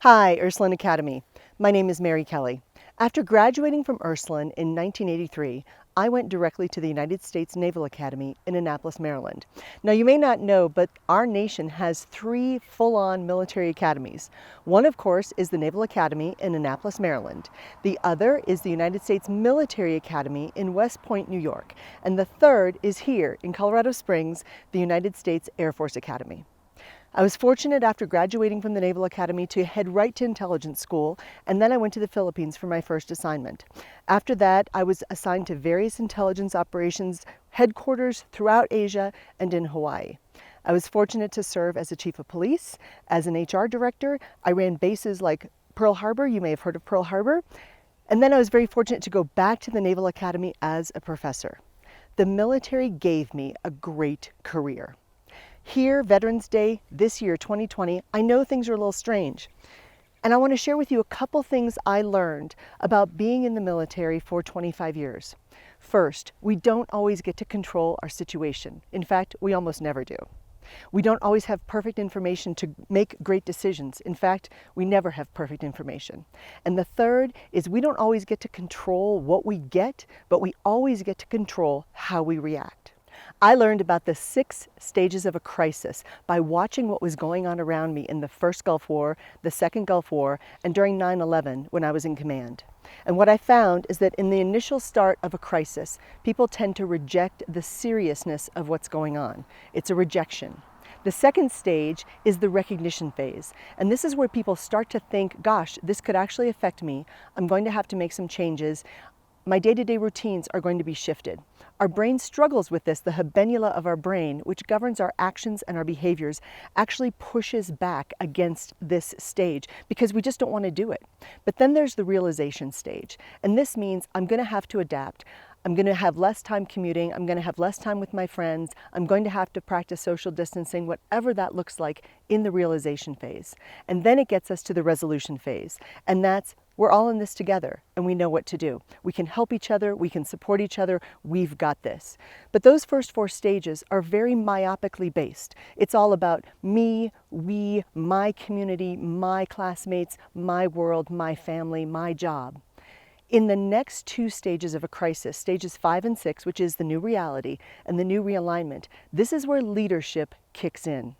Hi, Ursuline Academy. My name is Mary Kelly. After graduating from Ursuline in 1983, I went directly to the United States Naval Academy in Annapolis, Maryland. Now, you may not know, but our nation has three full-on military academies. One, of course, is the Naval Academy in Annapolis, Maryland. The other is the United States Military Academy in West Point, New York. And the third is here in Colorado Springs, the United States Air Force Academy. I was fortunate after graduating from the Naval Academy to head right to intelligence school, and then I went to the Philippines for my first assignment. After that, I was assigned to various intelligence operations headquarters throughout Asia and in Hawaii. I was fortunate to serve as a chief of police, as an HR director. I ran bases like Pearl Harbor. You may have heard of Pearl Harbor. And then I was very fortunate to go back to the Naval Academy as a professor. The military gave me a great career. Here, Veterans Day, this year, 2020, I know things are a little strange. And I want to share with you a couple things I learned about being in the military for 25 years. First, we don't always get to control our situation. In fact, we almost never do. We don't always have perfect information to make great decisions. In fact, we never have perfect information. And the third is we don't always get to control what we get, but we always get to control how we react. I learned about the 6 stages of a crisis by watching what was going on around me in the first Gulf War, the second Gulf War, and during 9/11 when I was in command. And what I found is that in the initial start of a crisis, people tend to reject the seriousness of what's going on. It's a rejection. The second stage is the recognition phase. And this is where people start to think, gosh, this could actually affect me. I'm going to have to make some changes. My day-to-day routines are going to be shifted. Our brain struggles with this. The habenula of our brain, which governs our actions and our behaviors, actually pushes back against this stage because we just don't want to do it. But then there's the realization stage. And this means I'm going to have to adapt. I'm going to have less time commuting. I'm going to have less time with my friends. I'm going to have to practice social distancing, whatever that looks like in the realization phase. And then it gets us to the resolution phase. And that's we're all in this together and we know what to do. We can help each other. We can support each other. We've got this. But those first 4 stages are very myopically based. It's all about me, we, my community, my classmates, my world, my family, my job. In the next 2 stages of a crisis, stages 5 and 6, which is the new reality and the new realignment, this is where leadership kicks in.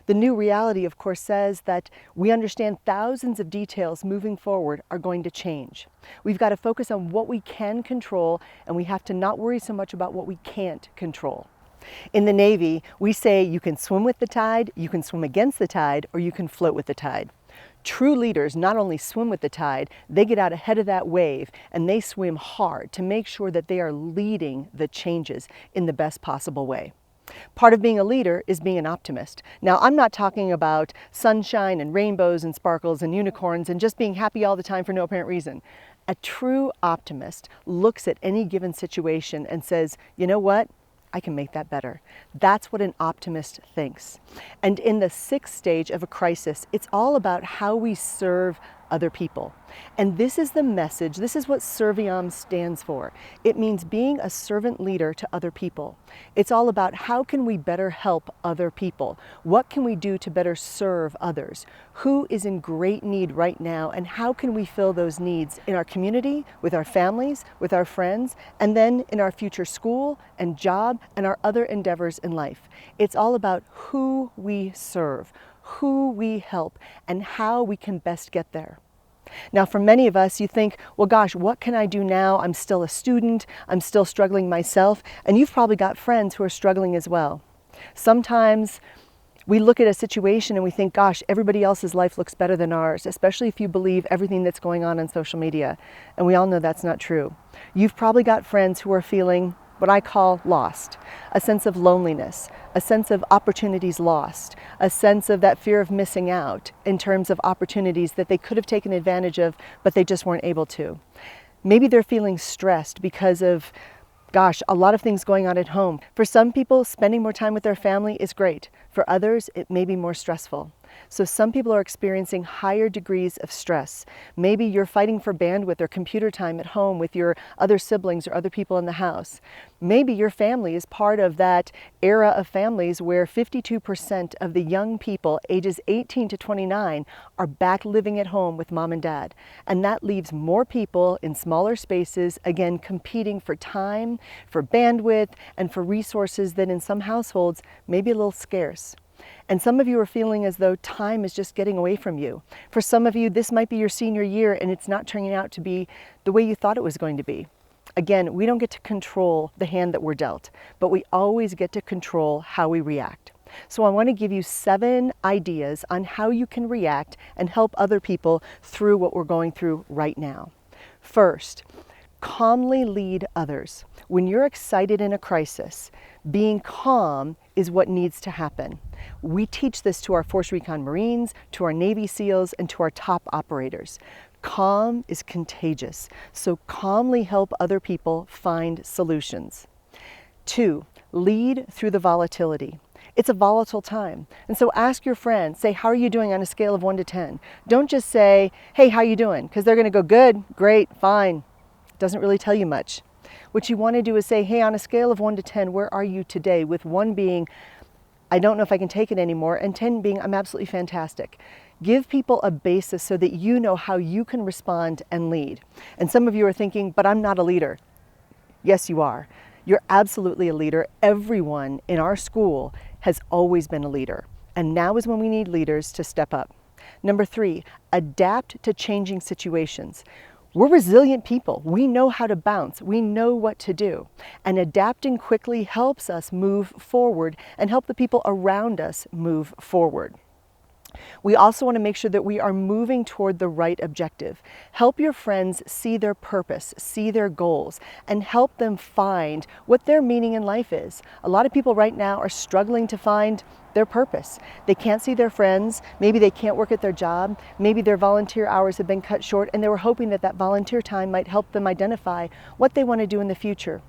The new reality, of course, says that we understand thousands of details moving forward are going to change. We've got to focus on what we can control, and we have to not worry so much about what we can't control. In the Navy, we say you can swim with the tide, you can swim against the tide, or you can float with the tide. True leaders not only swim with the tide, they get out ahead of that wave and they swim hard to make sure that they are leading the changes in the best possible way. Part of being a leader is being an optimist. Now, I'm not talking about sunshine and rainbows and sparkles and unicorns and just being happy all the time for no apparent reason. A true optimist looks at any given situation and says, you know what? I can make that better. That's what an optimist thinks. And in the 6th stage of a crisis, it's all about how we serve other people. And this is the message, this is what Serviam stands for. It means being a servant leader to other people. It's all about how can we better help other people? What can we do to better serve others? Who is in great need right now, and how can we fill those needs in our community, with our families, with our friends, and then in our future school and job and our other endeavors in life? It's all about who we serve, who we help, and how we can best get there. Now, for many of us, you think, well, gosh, what can I do now? I'm still a student. I'm still struggling myself. And you've probably got friends who are struggling as well. Sometimes we look at a situation and we think, gosh, everybody else's life looks better than ours, especially if you believe everything that's going on social media. And we all know that's not true. You've probably got friends who are feeling what I call lost, a sense of loneliness, a sense of opportunities lost, a sense of that fear of missing out in terms of opportunities that they could have taken advantage of, but they just weren't able to. Maybe they're feeling stressed because of, gosh, a lot of things going on at home. For some people, spending more time with their family is great. For others, it may be more stressful. So some people are experiencing higher degrees of stress. Maybe you're fighting for bandwidth or computer time at home with your other siblings or other people in the house. Maybe your family is part of that era of families where 52% of the young people ages 18 to 29 are back living at home with mom and dad. And that leaves more people in smaller spaces, again, competing for time, for bandwidth, and for resources that in some households may be a little scarce. And some of you are feeling as though time is just getting away from you. For some of you, this might be your senior year and it's not turning out to be the way you thought it was going to be. Again, we don't get to control the hand that we're dealt, but we always get to control how we react. So I want to give you 7 ideas on how you can react and help other people through what we're going through right now. First, calmly lead others. When you're excited in a crisis, being calm is what needs to happen. We teach this to our Force Recon Marines, to our Navy SEALs, and to our top operators. Calm is contagious, so calmly help other people find solutions. 2, lead through the volatility. It's a volatile time, and so ask your friends, say, how are you doing on a scale of 1 to 10? Don't just say, hey, how you doing? Because they're going to go, good, great, fine. Doesn't really tell you much. What you want to do is say, hey, on a scale of 1 to 10, where are you today? With 1 being, I don't know if I can take it anymore, and 10 being, I'm absolutely fantastic. Give people a basis so that you know how you can respond and lead. And some of you are thinking, but I'm not a leader. Yes, you are. You're absolutely a leader. Everyone in our school has always been a leader. And now is when we need leaders to step up. Number 3, adapt to changing situations. We're resilient people. We know how to bounce. We know what to do. And adapting quickly helps us move forward and help the people around us move forward. We also want to make sure that we are moving toward the right objective. Help your friends see their purpose, see their goals, and help them find what their meaning in life is. A lot of people right now are struggling to find their purpose. They can't see their friends, maybe they can't work at their job, maybe their volunteer hours have been cut short, and they were hoping that that volunteer time might help them identify what they want to do in the future.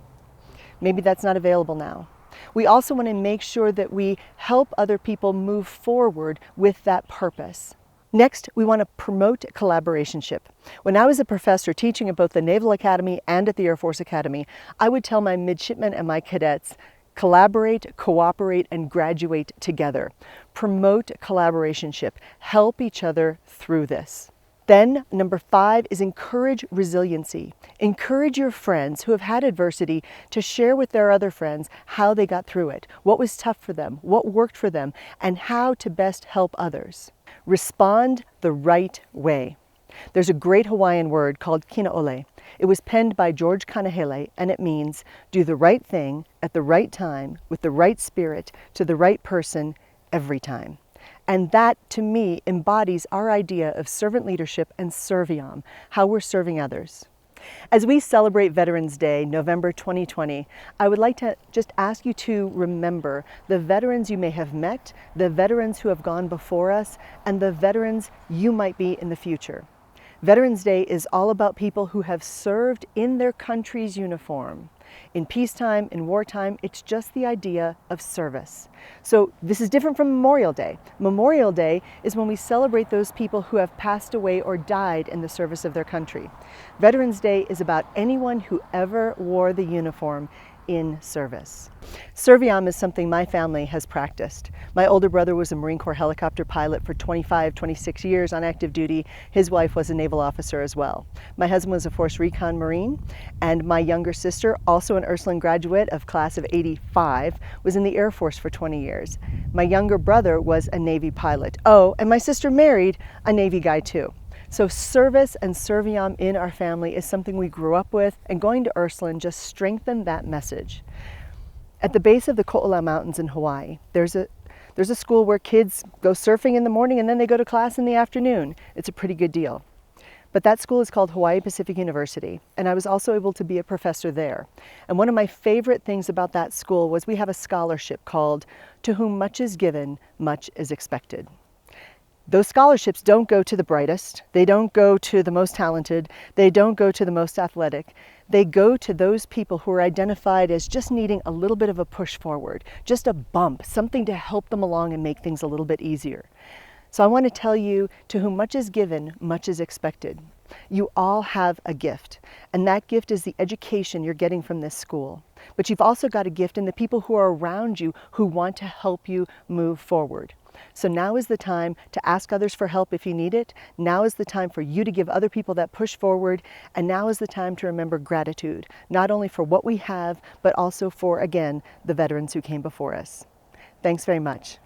Maybe that's not available now. We also want to make sure that we help other people move forward with that purpose. Next, we want to promote collaborationship. When I was a professor teaching at both the Naval Academy and at the Air Force Academy, I would tell my midshipmen and my cadets, collaborate, cooperate, and graduate together. Promote collaborationship. Help each other through this. Then, number 5 is encourage resiliency. Encourage your friends who have had adversity to share with their other friends how they got through it, what was tough for them, what worked for them, and how to best help others. Respond the right way. There's a great Hawaiian word called kinaole. It was penned by George Kanahele, and it means do the right thing at the right time with the right spirit to the right person every time. And that, to me, embodies our idea of servant leadership and Serviam, how we're serving others. As we celebrate Veterans Day, November 2020, I would like to just ask you to remember the veterans you may have met, the veterans who have gone before us, and the veterans you might be in the future. Veterans Day is all about people who have served in their country's uniform. In peacetime, in wartime, it's just the idea of service. So this is different from Memorial Day. Memorial Day is when we celebrate those people who have passed away or died in the service of their country. Veterans Day is about anyone who ever wore the uniform in service. Serviam is something my family has practiced. My older brother was a Marine Corps helicopter pilot for 26 years on active duty. His wife was a naval officer as well. My husband was a Force Recon Marine, and my younger sister, also an Ursuline graduate of class of '85, was in the Air Force for 20 years. My younger brother was a Navy pilot. Oh, and my sister married a Navy guy too. So service and Serviam in our family is something we grew up with, and going to Ursuline just strengthened that message. At the base of the Ko'ola Mountains in Hawaii, there's a school where kids go surfing in the morning and then they go to class in the afternoon. It's a pretty good deal. But that school is called Hawaii Pacific University, and I was also able to be a professor there. And one of my favorite things about that school was we have a scholarship called To Whom Much is Given, Much is Expected. Those scholarships don't go to the brightest, they don't go to the most talented, they don't go to the most athletic. They go to those people who are identified as just needing a little bit of a push forward, just a bump, something to help them along and make things a little bit easier. So I want to tell you, to whom much is given, much is expected. You all have a gift, and that gift is the education you're getting from this school. But you've also got a gift in the people who are around you who want to help you move forward. So now is the time to ask others for help if you need it. Now is the time for you to give other people that push forward. And now is the time to remember gratitude, not only for what we have, but also for, again, the veterans who came before us. Thanks very much.